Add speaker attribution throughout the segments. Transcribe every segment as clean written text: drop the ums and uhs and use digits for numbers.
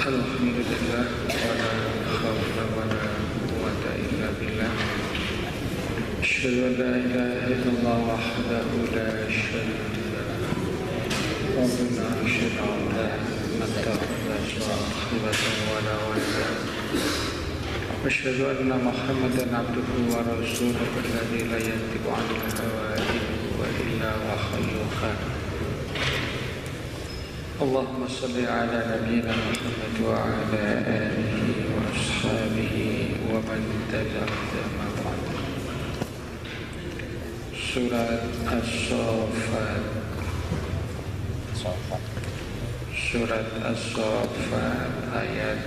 Speaker 1: Alhamdulillah wala hawla wala quwwata illa billah. Asyhadu an la ilaha illallah wahdahu la syarika lahu wa asyhadu anna Muhammadan rasulullah wala walada. Asyhadu anna Muhammadan abduhu wa rasuluhu alladzi la yantiqu 'anil hawa in huwa illa wahyun. Allahumma salli ala nabiyyina Muhammad wa ala alihi wa ashabihi wa man tabi'ahum bi ihsan. Surat As-Saffat. Surat As-Saffat ayat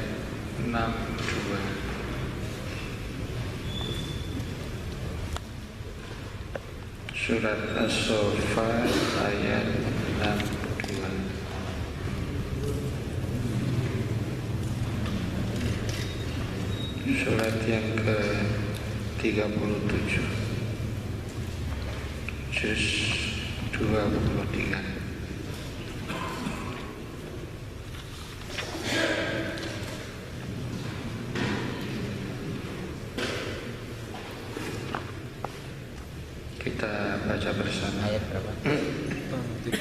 Speaker 1: 62. Surat As-Saffat ayat 62. Surat yang ke-37 Juz 23. Kita baca bersama.
Speaker 2: Ayat berapa? 32.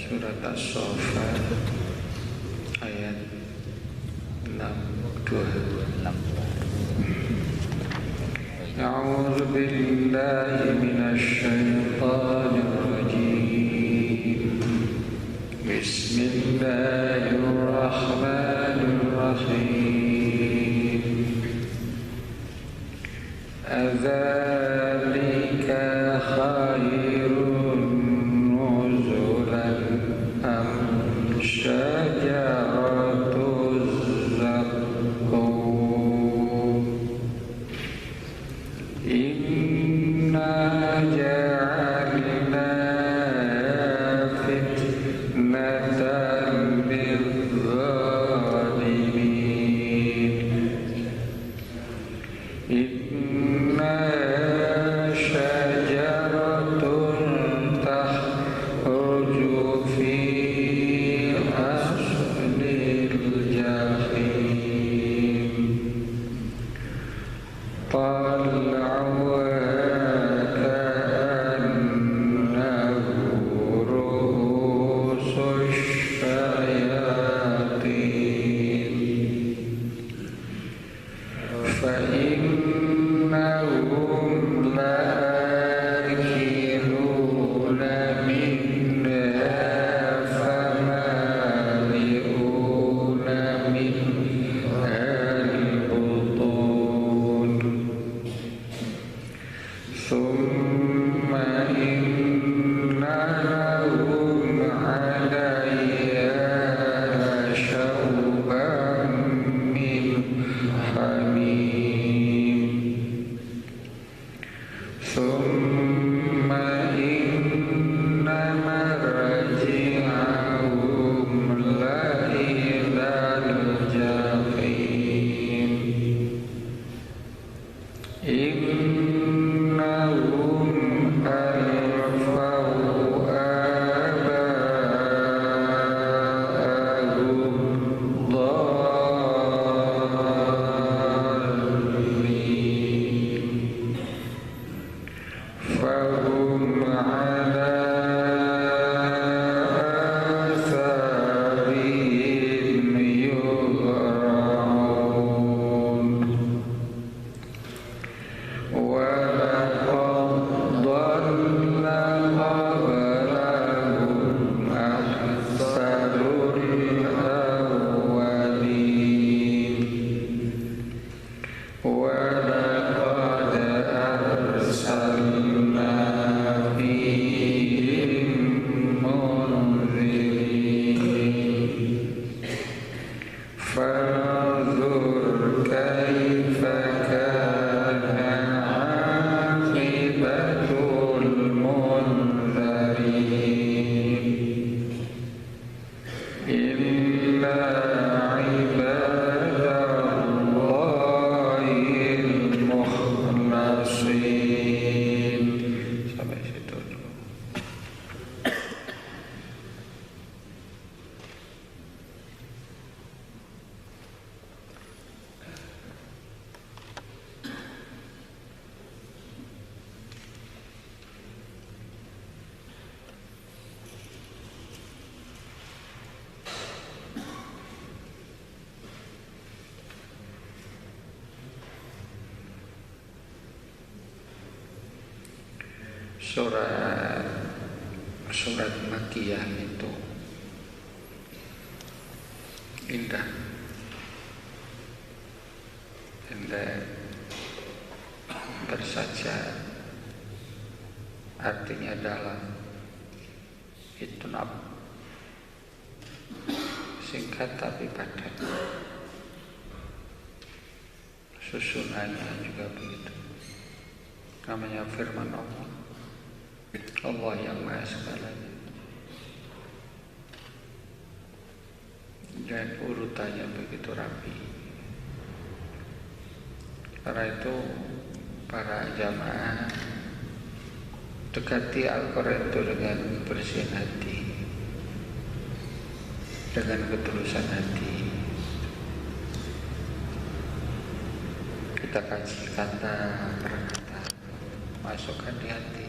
Speaker 1: Surat As-Saffat ayat 62. A'udzu billahi minasy syaithanir rajim. Bismillahirrahmanirrahim. Adzalika khairun nuzulan am syajaratuz zaqqum. Inna ja'alna fitnatan lizzalimin. Inna syajaratun takhruju fi aslil jahim. Tal'uha ka'annahu ru'usus syayatin. Fa'innahum la'akiluna minha famali'una minha al-butun. Thumma inna lahum 'alayha syawban min hamim. Thumma inna marji'ahum la'ilal jahim. Innahum alfau aba'ahum dhalin fahum ala atharihim yuhra'un. وَلَقَدْ ضَلَّ قَبْلَهُمْ أَكْثَرُ الْأَوَّلِينَ. وَلَقَدْ أَرْسَلْنَا فِيهِمْ surat Makkiyah itu indah bersaja, artinya dalam, itu singkat tapi padat, susunannya juga begitu. Namanya firman Allah, Allah yang Maha Segalanya, dan urutannya begitu rapi. Karena itu para jamaah dekati Al-Quran itu dengan bersihin hati, dengan ketulusan hati. Kita kaji kata per kata, masukkan di hati.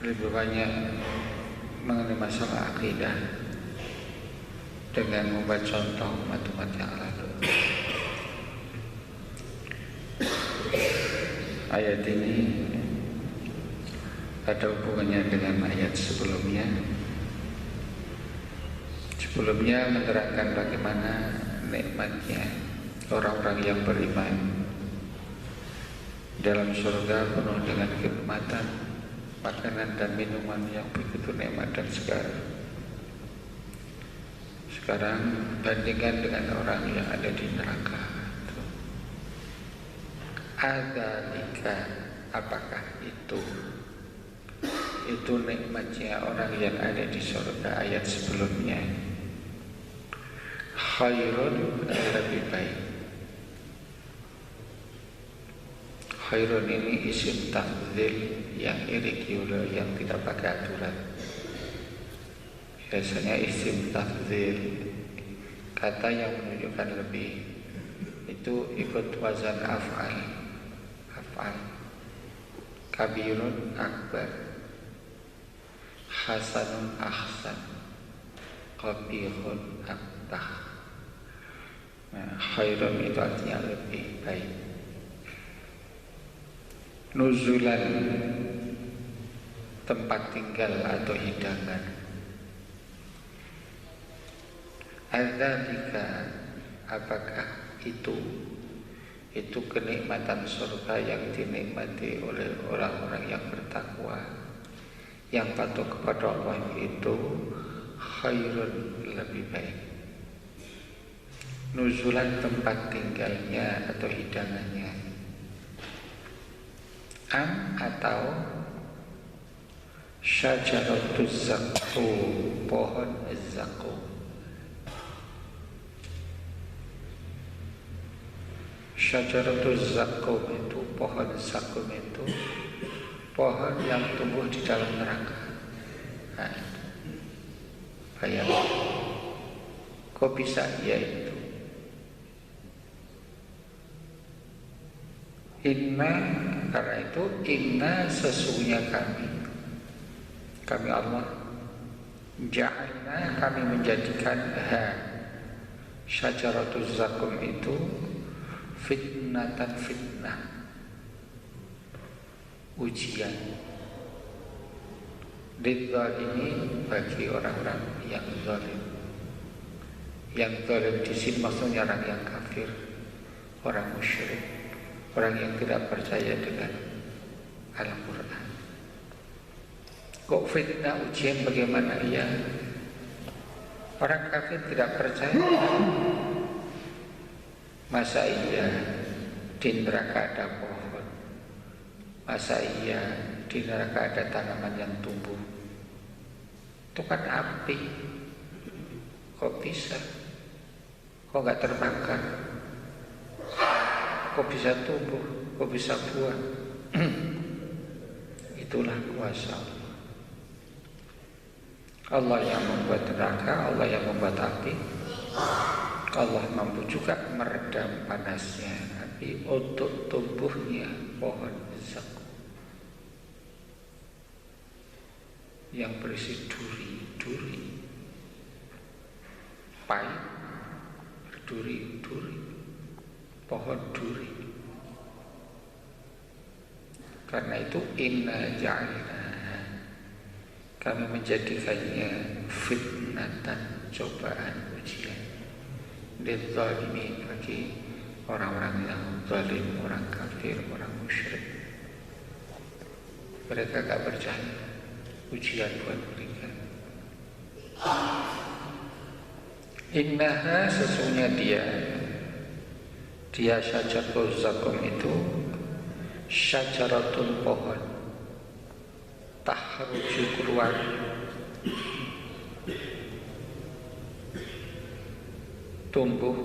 Speaker 1: Lebih banyak mengenai masalah akidah dengan membuat contoh umat-umat yang lalu. Ayat ini ada hubungannya dengan ayat sebelumnya. Sebelumnya menerangkan bagaimana nikmatnya orang-orang yang beriman dalam surga penuh dengan kenikmatan, makanan dan minuman yang begitu nikmat dan segar. Sekarang bandingkan dengan orang yang ada di neraka. Adzalika, apakah itu nikmatnya orang yang ada di surga ayat sebelumnya. Khairun, lebih baik. Khairun ini isim tafdhil yang irregular, yang tidak pakai aturan. Biasanya isim tafdhil, kata yang menunjukkan lebih, itu ikut wazan af'al. Kabirun akbar, hasanun ahsan, qabihun akbah. Nah, khairun itu artinya lebih baik. Nuzulan, tempat tinggal atau hidangan. Adzalika, apakah itu kenikmatan surga yang dinikmati oleh orang-orang yang bertakwa, yang patuh kepada Allah, itu khairun, lebih baik. Nuzulan, tempat tinggalnya atau hidangannya. Atau syajaratuz zaqqum, pohon zaqqum. Syajaratuz zaqqum itu, pohon zaqqum itu pohon yang tumbuh di dalam neraka. Nah, bayang, kok bisa ya itu? Karena itu sesungguhnya kami Allah, ja'alna, kami menjadikan syajaratuz zaqqum itu fitnatan, fitnah, ujian, lidzalimin, bagi orang-orang yang zalim. Yang zalim di sini maksudnya orang yang kafir, orang musyrik, orang yang tidak percaya dengan Al-Quran. Kok fitnah, ujian, bagaimana? Ya, orang kafir tidak percaya. Masa iya di neraka ada pohon? Masa iya di neraka ada tanaman yang tumbuh? Itu kan api. Kok bisa? Kok gak terbakar? Kok bisa tumbuh? Kok bisa buah? Itulah kuasa Allah. Allah yang membuat neraka, Allah yang membuat api. Allah mampu juga meredam panasnya api untuk tumbuhnya pohon zaqqum yang berisi duri, pahit, berduri-duri, pohon duri. Karena itu inna ja'alna, kami menjadikannya fitnatan, cobaan, ujian, lidzalimin, bagi orang-orang yang zalim, orang kafir, orang musyrik. Mereka gak percaya, ujian buat mereka. Innaha, sesungguhnya dia syajaratul zakum itu syajaratun, pohon, tahruju, keluar tumbuh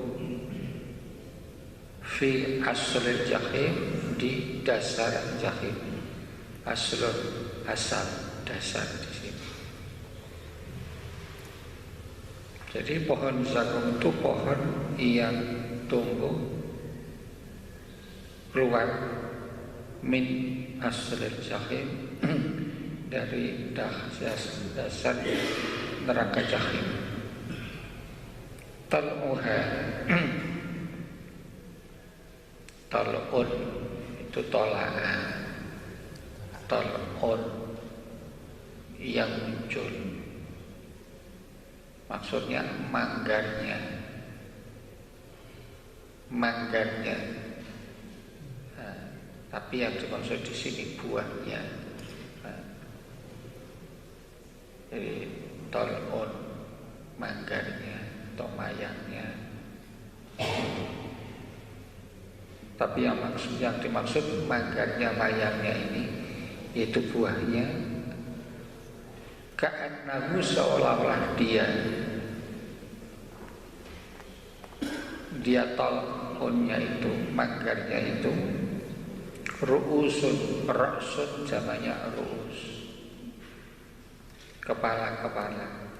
Speaker 1: fi aslil jahim, di dasar jahim. Aslul, asal, dasar di sini. Jadi pohon zakum itu pohon yang tumbuh keluar min aslil jahim, dari dasar neraka jahim. Tal'uha, tal'un itu tola'a, tal'un yang muncul, maksudnya manggarnya. Tapi yang dimaksud di sini buahnya. Jadi tal'un, manggarnya atau mayangnya. Tapi yang dimaksud manggarnya, mayangnya ini itu buahnya. Ka'annahu, seolah-olah dia tal'unnya itu, manggarnya itu ru'usun, ra'sun jamaknya ru'us, kepala-kepala.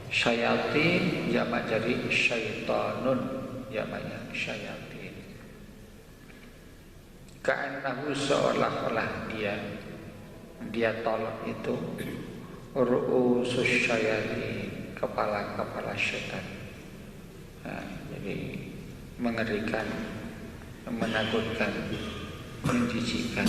Speaker 1: Syayatin jamak jadi syaitanun, jamaknya syayatin. Ka'annahu, seolah-olah dia tolak itu ru'usus syayatin, kepala-kepala syaitan. Jadi mengerikan, menakutkan, menjijikkan.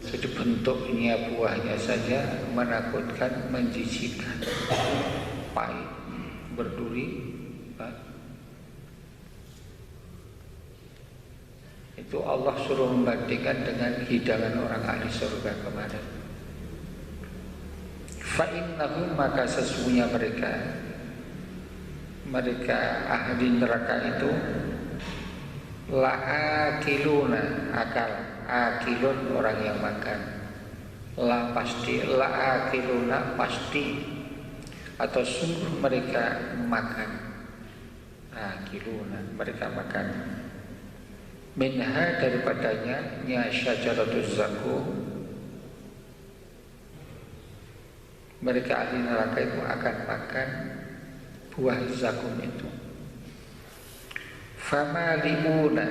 Speaker 1: Jadi bentuknya, buahnya saja menakutkan, menjijikkan, pahit, berduri. Itu Allah suruh membandingkan dengan hidangan orang ahli surga kemarin. Fa'innahum, maka sesungguhnya mereka ahli neraka itu la'akiluna, akal, akilun orang yang makan, la pasti, la'akiluna pasti, atau sungguh mereka makan, akiluna mereka makan, minha daripadanya, nya syajaratuz zakum, mereka ahli neraka itu akan makan buah zakum itu. Famaliuna,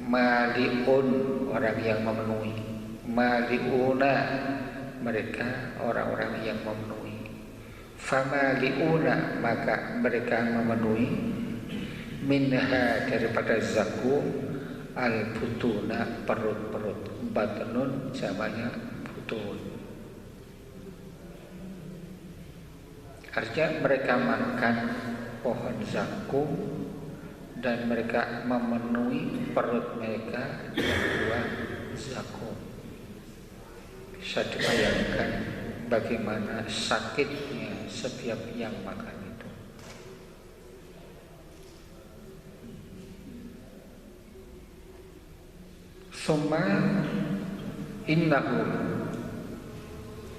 Speaker 1: maliun orang yang memenuhi, maliuna mereka orang-orang yang memenuhi. Famaliuna, maka mereka memenuhi, minha daripada zakum, al-butuna perut-perut, batnun jamaknya butun. Artinya mereka makan pohon zakum dan mereka memenuhi perut mereka dengan buah zakum. Bisa dibayangkan bagaimana sakitnya setiap yang makan itu. Summa innahum,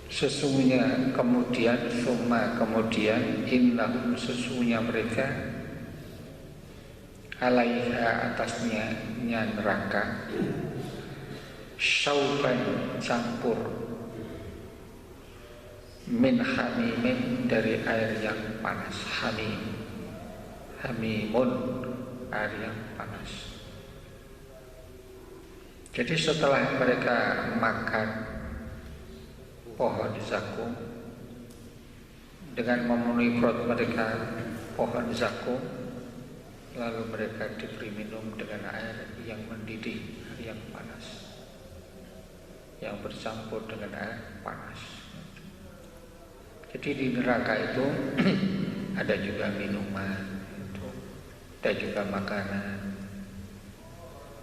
Speaker 1: sesungguhnya kemudian, summa kemudian, innahum sesungguhnya mereka, alaiha atasnya, nya neraka, syauban campur, min hamimin dari air yang panas, hamimun air yang panas. Jadi setelah mereka makan pohon zakum, dengan memenuhi perut mereka pohon zakum, lalu mereka diberi minum dengan air yang mendidih, yang panas, yang bercampur dengan air panas. Jadi di neraka itu ada juga minuman, ada juga makanan.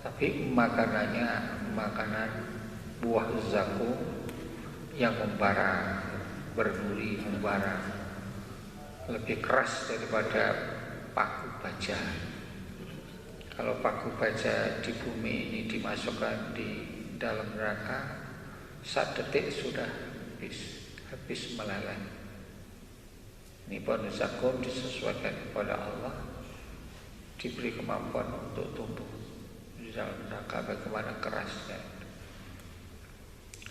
Speaker 1: Tapi makanannya makanan buah zakum yang membara, berduri, membara, lebih keras daripada paku baja. Kalau paku baja di bumi ini dimasukkan di dalam neraka, 1 detik sudah habis meleleh. Ini pohon zakum disesuaikan kepada Allah, diberi kemampuan untuk tumbuh di dalam neraka, bagaimana kerasnya.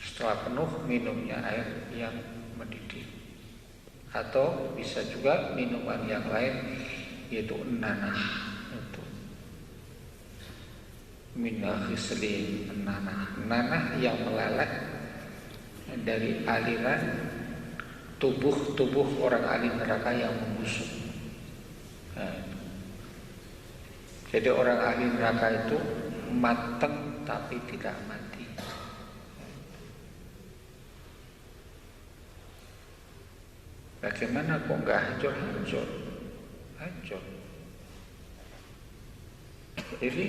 Speaker 1: Setelah penuh minumnya air yang mendidih, atau bisa juga minuman yang lain, yaitu nanah, itu minah khislin, nanah yang meleleh dari aliran tubuh orang ahli neraka yang membusuk. Jadi orang ahli neraka itu matang tapi tidak mati. Bagaimana kok nggak hancur? Hancur. Jadi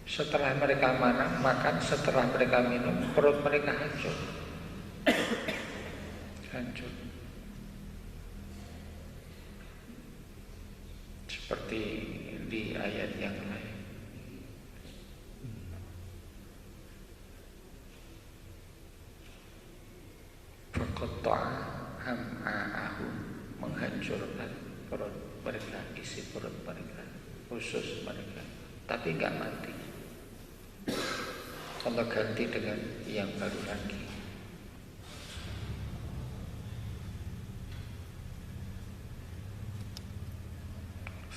Speaker 1: setelah mereka makan, setelah mereka minum, perut mereka hancur. Hancur. Seperti di ayat yang lain. Faqatta'a am'a'ahum, menghancurkan perut mereka, isi perut mereka, usus mereka, tapi enggak mati. Allah ganti dengan yang baru lagi.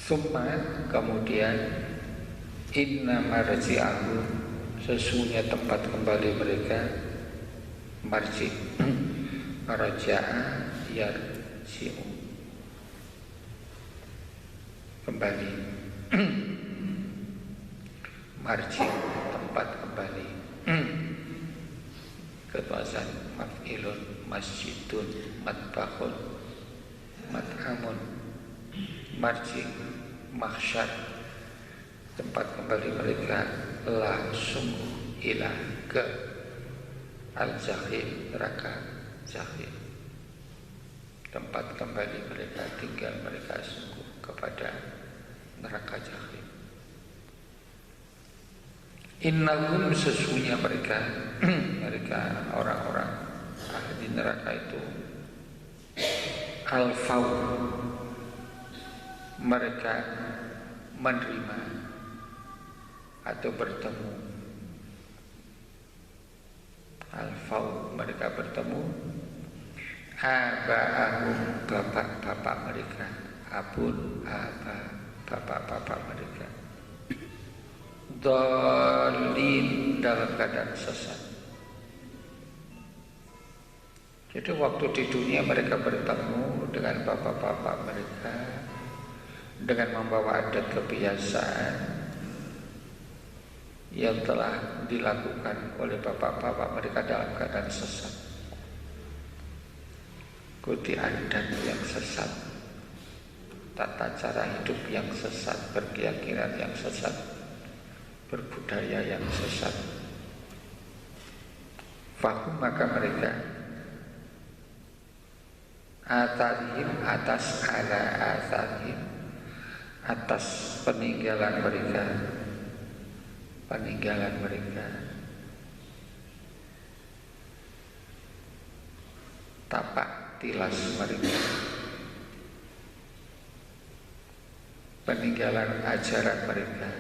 Speaker 1: Summa, kemudian inna marji'ahum, sesungguhnya tempat kembali mereka, marji' raja'a yarji'u, kembali. Marji' tempat kembali. Ketuasan maf'ilun, masjidun, matbahun, mat'amun. Marji' mahsyar, tempat kembali mereka, langsung ilah ke al-jahim, neraka jahim. Tempat kembali mereka, tinggal mereka sungguh kepada neraka jahim. Innahum, sesungguhnya mereka mereka orang-orang ahli neraka itu, al-faw, mereka menerima atau bertemu, al-faw, mereka bertemu aba'ahum, bapak-bapak mereka, abun, aba, bapak-bapak mereka, dhalin, dalam keadaan sesat. Jadi waktu di dunia mereka bertemu dengan bapak-bapak mereka dengan membawa adat kebiasaan yang telah dilakukan oleh bapak-bapak mereka dalam keadaan sesat. Ikuti adat yang sesat, tata cara hidup yang sesat, berkeyakinan yang sesat, berbudaya yang sesat. Fahum, maka mereka atarihim, atas ala atarihim, atas peninggalan mereka, tapak tilas mereka, peninggalan ajaran mereka,